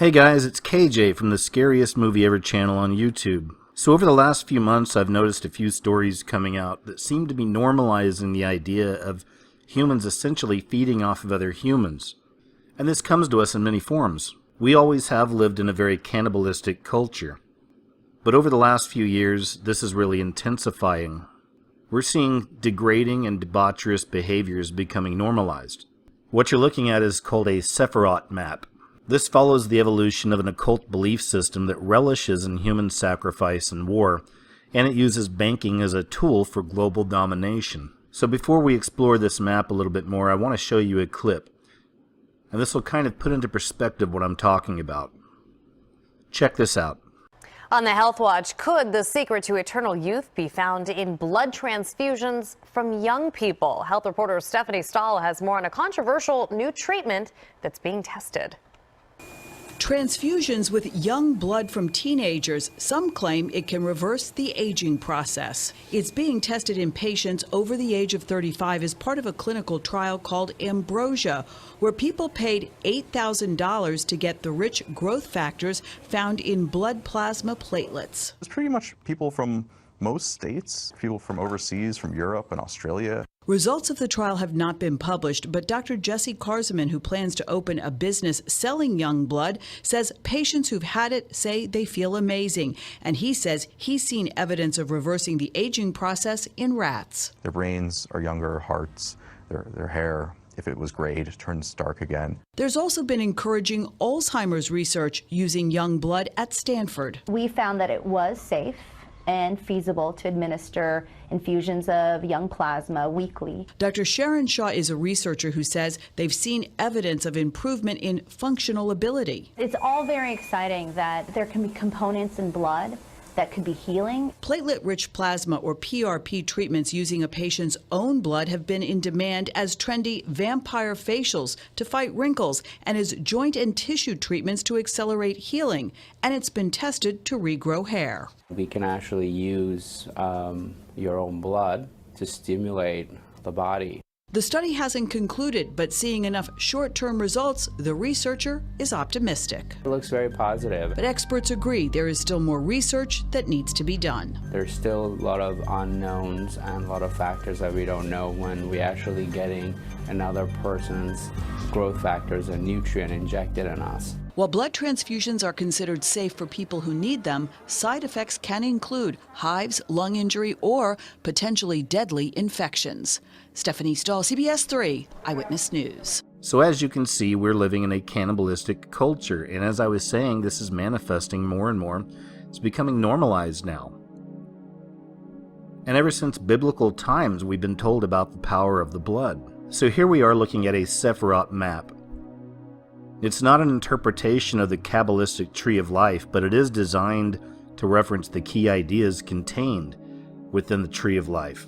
Hey guys, it's KJ from the Scariest Movie Ever channel on YouTube. So over the last few months I've noticed a few stories coming out that seem to be normalizing the idea of humans essentially feeding off of other humans. And this comes to us in many forms. We always have lived in a very cannibalistic culture. But over the last few years, this is really intensifying. We're seeing degrading and debaucherous behaviors becoming normalized. What you're looking at is called a Sephiroth map. This follows the evolution of an occult belief system that relishes in human sacrifice and war, and it uses banking as a tool for global domination. So before we explore this map a little bit more, I want to show you a clip. And this will kind of put into perspective what I'm talking about. Check this out. On the Health Watch, could the secret to eternal youth be found in blood transfusions from young people? Health reporter Stephanie Stahl has more on a controversial new treatment that's being tested. Transfusions with young blood from teenagers. Some claim it can reverse the aging process. It's being tested in patients over the age of 35 as part of a clinical trial called Ambrosia, where people paid $8,000 to get the rich growth factors found in blood plasma platelets. It's pretty much people from most states, people from overseas, from Europe and Australia. Results of the trial have not been published, but Dr. Jesse Karzeman, who plans to open a business selling young blood, says patients who've had it say they feel amazing. And he says he's seen evidence of reversing the aging process in rats. Their brains are younger, hearts, their hair, if it was gray, it turns dark again. There's also been encouraging Alzheimer's research using young blood at Stanford. We found that it was safe and feasible to administer infusions of young plasma weekly. Dr. Sharon Shaw is a researcher who says they've seen evidence of improvement in functional ability. It's all very exciting that there can be components in blood that could be healing. Platelet-rich plasma, or PRP, treatments using a patient's own blood have been in demand as trendy vampire facials to fight wrinkles and as joint and tissue treatments to accelerate healing. And it's been tested to regrow hair. We can actually use your own blood to stimulate the body. The study hasn't concluded, but seeing enough short-term results, the researcher is optimistic. It looks very positive. But experts agree there is still more research that needs to be done. There's still a lot of unknowns and a lot of factors that we don't know when we're actually getting another person's growth factors and nutrient injected in us. While blood transfusions are considered safe for people who need them, side effects can include hives, lung injury, or potentially deadly infections. Stephanie Stahl, CBS 3 Eyewitness News. So as you can see, we're living in a cannibalistic culture, and as I was saying, this is manifesting more and more. It's becoming normalized now. And ever since biblical times, we've been told about the power of the blood. So here we are looking at a Sephiroth map. It's not an interpretation of the Kabbalistic tree of life, but it is designed to reference the key ideas contained within the tree of life.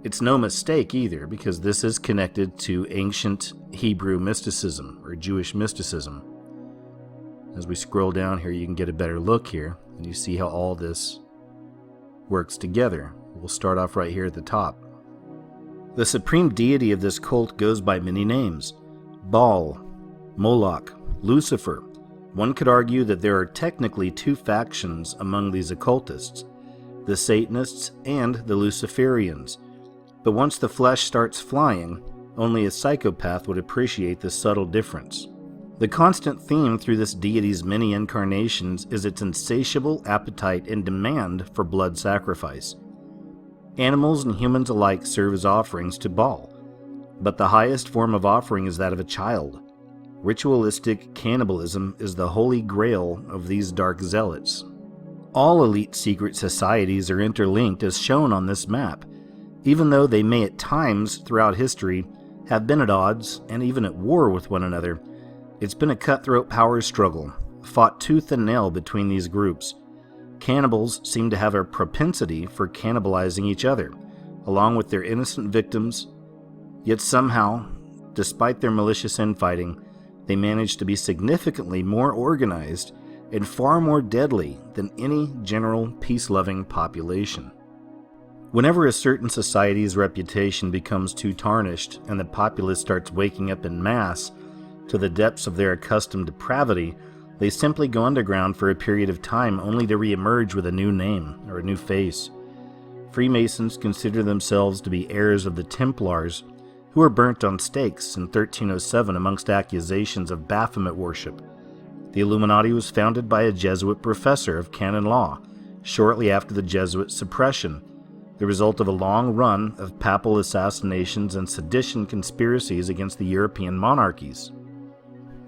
It's no mistake either, because this is connected to ancient Hebrew mysticism, or Jewish mysticism. As we scroll down here, you can get a better look here, and you see how all this works together. We'll start off right here at the top. The supreme deity of this cult goes by many names: Baal, Moloch, Lucifer. One could argue that there are technically two factions among these occultists, the Satanists and the Luciferians. But once the flesh starts flying, only a psychopath would appreciate this subtle difference. The constant theme through this deity's many incarnations is its insatiable appetite and demand for blood sacrifice. Animals and humans alike serve as offerings to Baal, but the highest form of offering is that of a child. Ritualistic cannibalism is the holy grail of these dark zealots. All elite secret societies are interlinked as shown on this map, even though they may at times throughout history have been at odds and even at war with one another. It's been a cutthroat power struggle, fought tooth and nail between these groups. Cannibals seem to have a propensity for cannibalizing each other, along with their innocent victims, yet somehow, despite their malicious infighting, they manage to be significantly more organized and far more deadly than any general peace-loving population. Whenever a certain society's reputation becomes too tarnished and the populace starts waking up en masse to the depths of their accustomed depravity, They simply go underground for a period of time only to re-emerge with a new name or a new face. Freemasons consider themselves to be heirs of the Templars, who were burnt on stakes in 1307 amongst accusations of Baphomet worship. The Illuminati was founded by a Jesuit professor of canon law, shortly after the Jesuit suppression, the result of a long run of papal assassinations and sedition conspiracies against the European monarchies.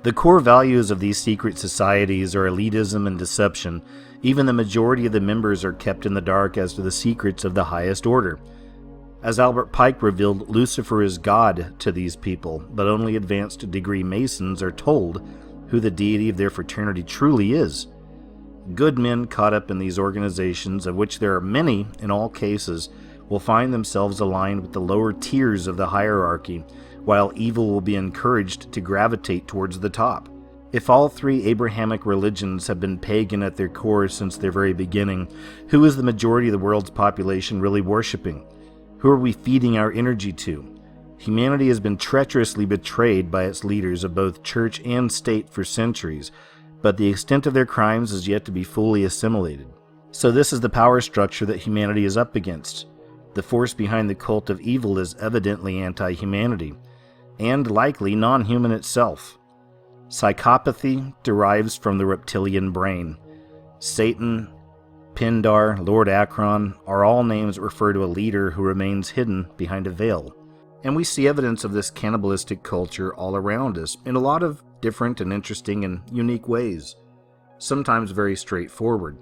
The core values of these secret societies are elitism and deception. Even the majority of the members are kept in the dark as to the secrets of the highest order. As Albert Pike revealed, Lucifer is God to these people, but only advanced degree Masons are told who the deity of their fraternity truly is. Good men caught up in these organizations, of which there are many in all cases, will find themselves aligned with the lower tiers of the hierarchy, while evil will be encouraged to gravitate towards the top. If all three Abrahamic religions have been pagan at their core since their very beginning, who is the majority of the world's population really worshiping? Who are we feeding our energy to? Humanity has been treacherously betrayed by its leaders of both church and state for centuries, but the extent of their crimes is yet to be fully assimilated. So this is the power structure that humanity is up against. The force behind the cult of evil is evidently anti-humanity, and likely non-human itself. Psychopathy derives from the reptilian brain. Satan, Pindar, Lord Akron are all names that refer to a leader who remains hidden behind a veil. And we see evidence of this cannibalistic culture all around us in a lot of different and interesting and unique ways, sometimes very straightforward.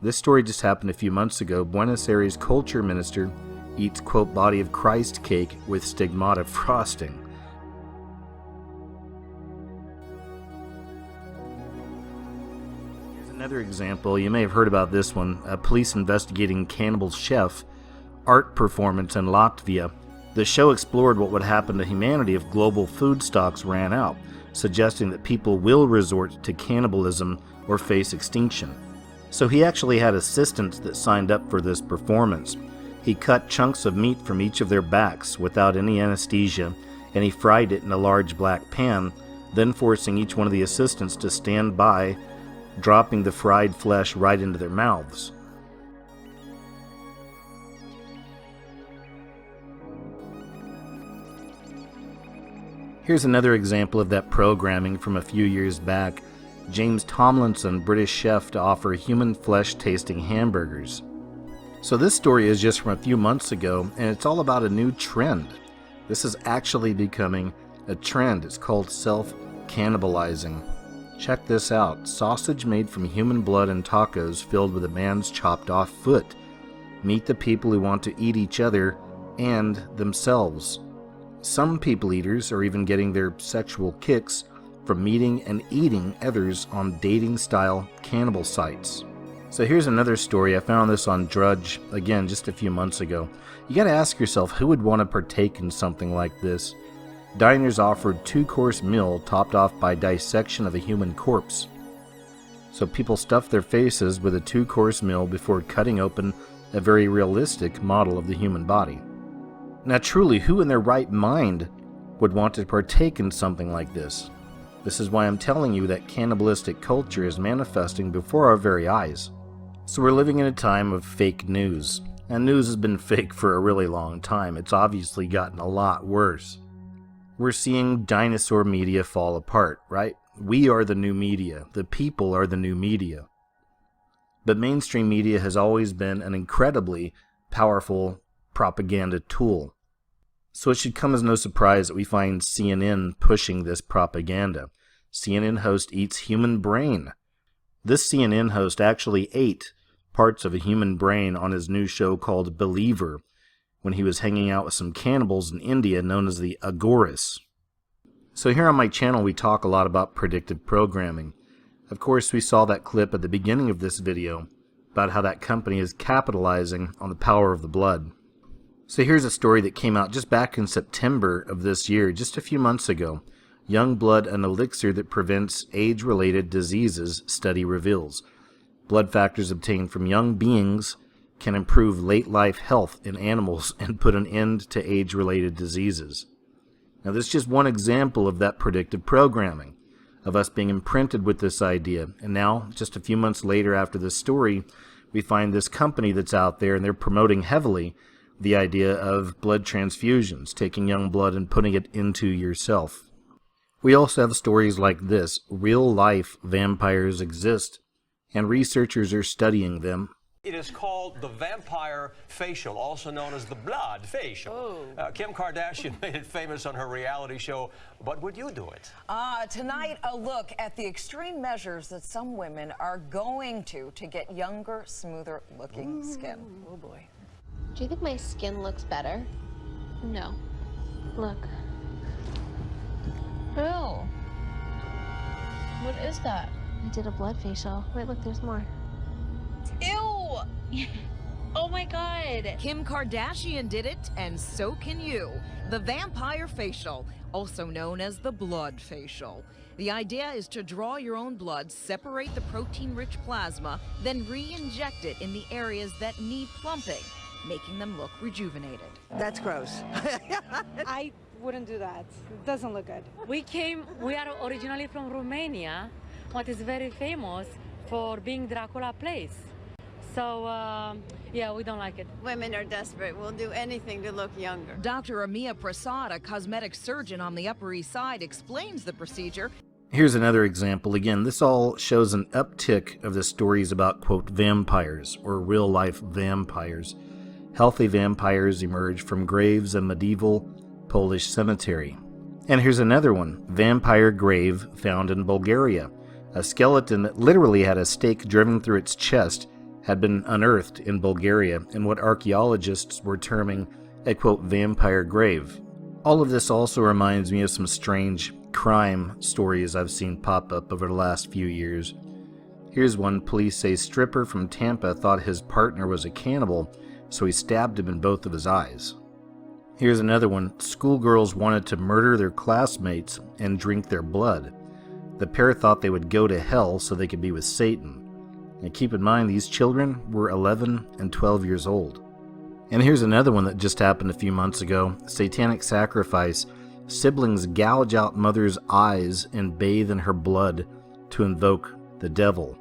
This story just happened a few months ago. Buenos Aires culture minister eats, quote, body of Christ cake with stigmata frosting. Here's another example. You may have heard about this one. A police investigating cannibal chef art performance in Latvia. The show explored what would happen to humanity if global food stocks ran out, suggesting that people will resort to cannibalism or face extinction. So he actually had assistants that signed up for this performance. He cut chunks of meat from each of their backs without any anesthesia, and he fried it in a large black pan, then forcing each one of the assistants to stand by, dropping the fried flesh right into their mouths. Here's another example of that programming from a few years back. James Tomlinson, British chef, to offer human flesh-tasting hamburgers. So this story is just from a few months ago, and it's all about a new trend. This is actually becoming a trend. It's called self-cannibalizing. Check this out. Sausage made from human blood and tacos filled with a man's chopped off foot. Meet the people who want to eat each other and themselves. Some people eaters are even getting their sexual kicks from meeting and eating others on dating-style cannibal sites. So here's another story. I found this on Drudge, again, just a few months ago. You gotta ask yourself, who would want to partake in something like this? Diners offered 2-course meal topped off by dissection of a human corpse. So people stuffed their faces with a 2-course meal before cutting open a very realistic model of the human body. Now truly, who in their right mind would want to partake in something like this? This is why I'm telling you that cannibalistic culture is manifesting before our very eyes. So we're living in a time of fake news, and news has been fake for a really long time. It's obviously gotten a lot worse. We're seeing dinosaur media fall apart, right? We are the new media. The people are the new media. But mainstream media has always been an incredibly powerful propaganda tool. So it should come as no surprise that we find CNN pushing this propaganda. CNN host eats human brain. This CNN host actually ate parts of a human brain on his new show called Believer when he was hanging out with some cannibals in India known as the Agoras. So here on my channel we talk a lot about predictive programming. Of course we saw that clip at the beginning of this video about how that company is capitalizing on the power of the blood. So here's a story that came out just back in September of this year, just a few months ago. Young blood, an elixir that prevents age-related diseases, study reveals. Blood factors obtained from young beings can improve late-life health in animals and put an end to age-related diseases. Now this is just one example of that predictive programming. of us being imprinted with this idea. And now, just a few months later after this story, we find this company that's out there and they're promoting heavily the idea of blood transfusions, taking young blood and putting it into yourself. We also have stories like this. Real-life vampires exist, and researchers are studying them. It is called the vampire facial, also known as the blood facial. Kim Kardashian made it famous on her reality show, but would you do it? Tonight, a look at the extreme measures that some women are going to get younger, smoother looking skin. Oh boy. Do you think my skin looks better? No. Look. Ew. What is that? I did a blood facial. Wait, look, there's more. Ew! Oh my god! Kim Kardashian did it, and so can you. The vampire facial, also known as the blood facial. The idea is to draw your own blood, separate the protein-rich plasma, then re-inject it in the areas that need plumping, making them look rejuvenated. That's gross. I wouldn't do that. It doesn't look good. We are originally from Romania, what is very famous for being Dracula place. So, yeah, we don't like it. Women are desperate. We'll do anything to look younger. Dr. Amia Prasad, a cosmetic surgeon on the Upper East Side, explains the procedure. Here's another example. Again, this all shows an uptick of the stories about, quote, vampires, or real-life vampires. Healthy vampires emerge from graves in medieval Polish cemetery. And here's another one. Vampire grave found in Bulgaria. A skeleton that literally had a stake driven through its chest had been unearthed in Bulgaria in what archaeologists were terming a, quote, vampire grave. All of this also reminds me of some strange crime stories I've seen pop up over the last few years. Here's one. Police say stripper from Tampa thought his partner was a cannibal, so he stabbed him in both of his eyes. Here's another one. Schoolgirls wanted to murder their classmates and drink their blood. The pair thought they would go to hell so they could be with Satan. And keep in mind, these children were 11 and 12 years old. And here's another one that just happened a few months ago. Satanic sacrifice. Siblings gouge out mother's eyes and bathe in her blood to invoke the devil.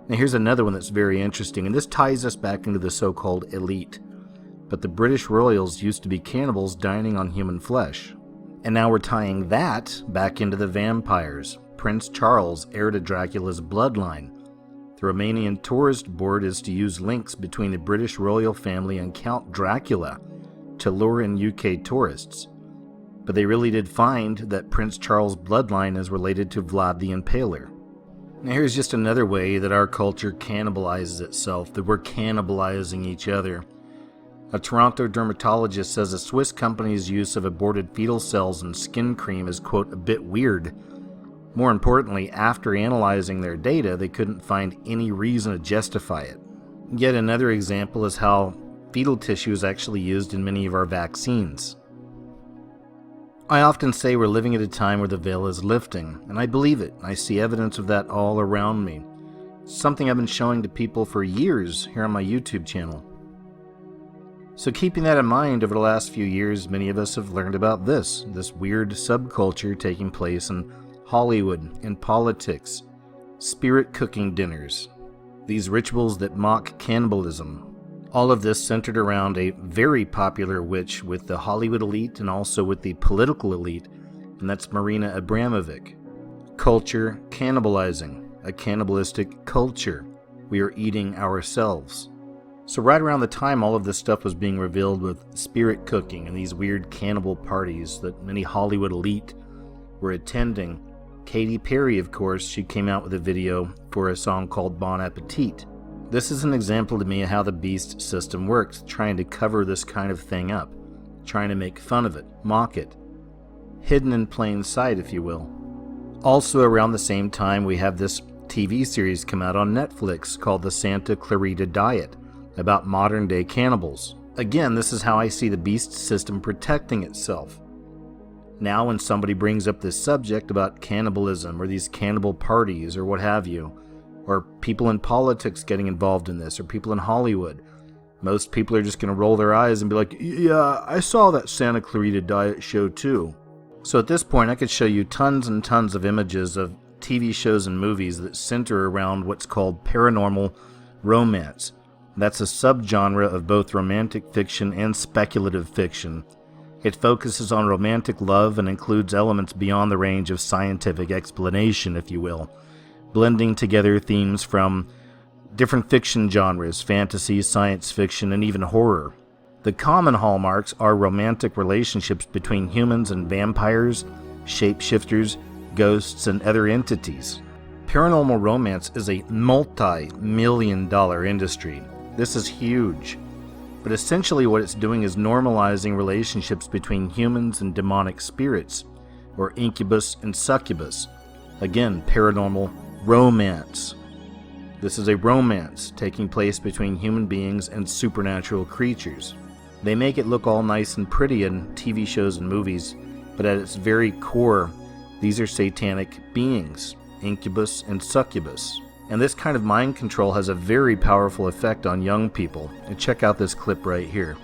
Now here's another one that's very interesting, and this ties us back into the so-called elite. But the British royals used to be cannibals dining on human flesh. And now we're tying that back into the vampires. Prince Charles, heir to Dracula's bloodline. The Romanian tourist board is to use links between the British royal family and Count Dracula to lure in UK tourists. But they really did find that Prince Charles' bloodline is related to Vlad the Impaler. Now here's just another way that our culture cannibalizes itself, that we're cannibalizing each other. A Toronto dermatologist says a Swiss company's use of aborted fetal cells in skin cream is, quote, a bit weird. More importantly, after analyzing their data, they couldn't find any reason to justify it. Yet another example is how fetal tissue is actually used in many of our vaccines. I often say we're living at a time where the veil is lifting, and I believe it. I see evidence of that all around me. It's something I've been showing to people for years here on my YouTube channel. So keeping that in mind, over the last few years, many of us have learned about this weird subculture taking place in Hollywood, in politics, spirit cooking dinners, these rituals that mock cannibalism. All of this centered around a very popular witch with the Hollywood elite and also with the political elite, and that's Marina Abramovic. Culture cannibalizing, a cannibalistic culture. We are eating ourselves. So right around the time all of this stuff was being revealed with spirit cooking and these weird cannibal parties that many Hollywood elite were attending, Katy Perry, of course, she came out with a video for a song called Bon Appetit. This is an example to me of how the beast system works, trying to cover this kind of thing up, trying to make fun of it, mock it, hidden in plain sight, if you will. Also around the same time, we have this TV series come out on Netflix called The Santa Clarita Diet, about modern-day cannibals. Again, this is how I see the beast system protecting itself. Now when somebody brings up this subject about cannibalism or these cannibal parties or what have you, or people in politics getting involved in this, or people in Hollywood, most people are just going to roll their eyes and be like, yeah, I saw that Santa Clarita Diet show too. So at this point I could show you tons and tons of images of TV shows and movies that center around what's called paranormal romance. That's a subgenre of both romantic fiction and speculative fiction. It focuses on romantic love and includes elements beyond the range of scientific explanation, if you will, blending together themes from different fiction genres, fantasy, science fiction, and even horror. The common hallmarks are romantic relationships between humans and vampires, shapeshifters, ghosts, and other entities. Paranormal romance is a multi-million-dollar industry. This is huge. But essentially what it's doing is normalizing relationships between humans and demonic spirits, or incubus and succubus. Again, paranormal romance. This is a romance taking place between human beings and supernatural creatures. They make it look all nice and pretty in TV shows and movies, but at its very core, these are satanic beings, incubus and succubus. And this kind of mind control has a very powerful effect on young people. And check out this clip right here.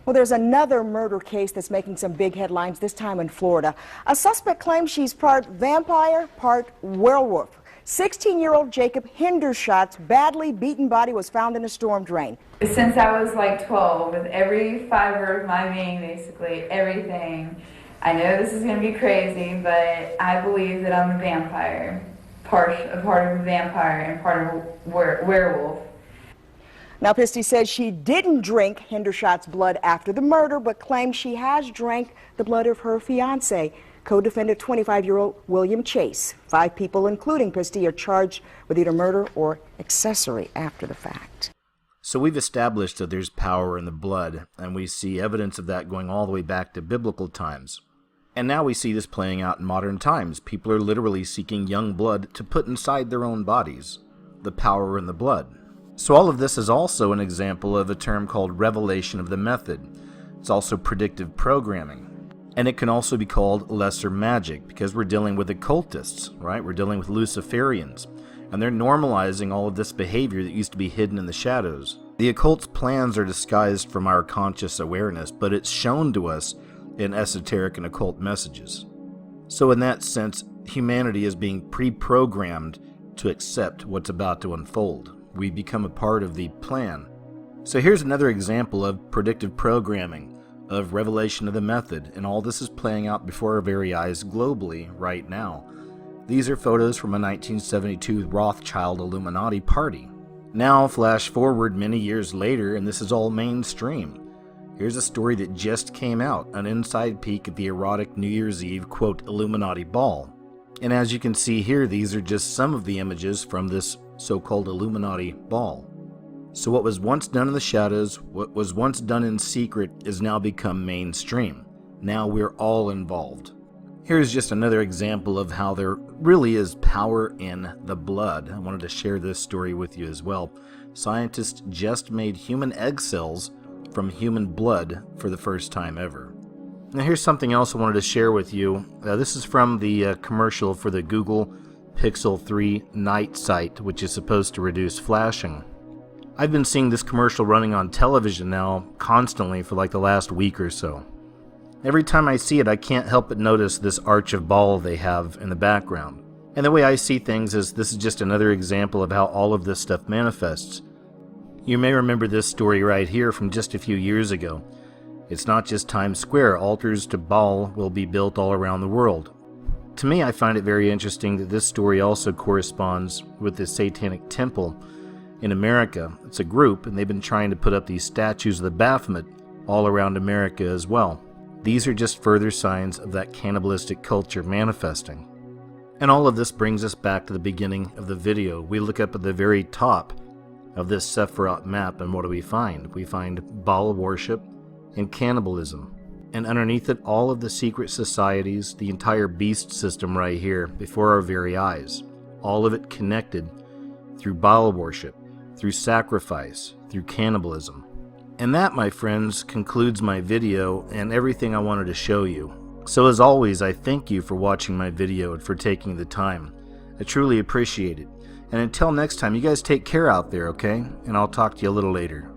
Well, there's another murder case that's making some big headlines, this time in Florida. A suspect claims she's part vampire, part werewolf. 16-year-old Jacob Hendershot's badly beaten body was found in a storm drain. Since I was like 12, with every fiber of my being, basically everything, I know this is going to be crazy, but I believe that I'm a vampire. A part of a vampire and part of a werewolf. Now, Pisty says she didn't drink Hendershot's blood after the murder, but claims she has drank the blood of her fiancé, co-defendant 25-year-old William Chase. 5 people, including Pisty, are charged with either murder or accessory after the fact. So we've established that there's power in the blood, and we see evidence of that going all the way back to biblical times. And now we see this playing out in modern times. People are literally seeking young blood to put inside their own bodies. The power in the blood. So all of this is also an example of a term called revelation of the method. It's also predictive programming. And it can also be called lesser magic, because we're dealing with occultists, right? We're dealing with Luciferians. And they're normalizing all of this behavior that used to be hidden in the shadows. The occult's plans are disguised from our conscious awareness, but it's shown to us in esoteric and occult messages. So in that sense, humanity is being pre-programmed to accept what's about to unfold. We become a part of the plan. So here's another example of predictive programming, of revelation of the method, and all this is playing out before our very eyes globally right now. These are photos from a 1972 Rothschild Illuminati party. Now flash forward many years later, and this is all mainstream. Here's a story that just came out, an inside peek at the erotic New Year's Eve, quote, Illuminati ball. And as you can see here, these are just some of the images from this so-called Illuminati ball. So what was once done in the shadows, what was once done in secret, is now become mainstream. Now we're all involved. Here's just another example of how there really is power in the blood. I wanted to share this story with you as well. Scientists just made human egg cells from human blood for the first time ever. Now here's something else I wanted to share with you. This is from the commercial for the Google Pixel 3 night sight, which is supposed to reduce flashing. I've been seeing this commercial running on television now constantly for like the last week or so. Every time I see it, I can't help but notice this arch of ball they have in the background. And the way I see things is this is just another example of how all of this stuff manifests. You may remember this story right here from just a few years ago. It's not just Times Square. Altars to Baal will be built all around the world. To me, I find it very interesting that this story also corresponds with the Satanic Temple in America. It's a group, and they've been trying to put up these statues of the Baphomet all around America as well. These are just further signs of that cannibalistic culture manifesting. And all of this brings us back to the beginning of the video. We look up at the very top of this Sephiroth map, and what do we find? We find Baal worship and cannibalism. And underneath it, all of the secret societies, the entire beast system right here before our very eyes. All of it connected through Baal worship, through sacrifice, through cannibalism. And that, my friends, concludes my video and everything I wanted to show you. So as always, I thank you for watching my video and for taking the time. I truly appreciate it. And until next time, you guys take care out there, okay? And I'll talk to you a little later.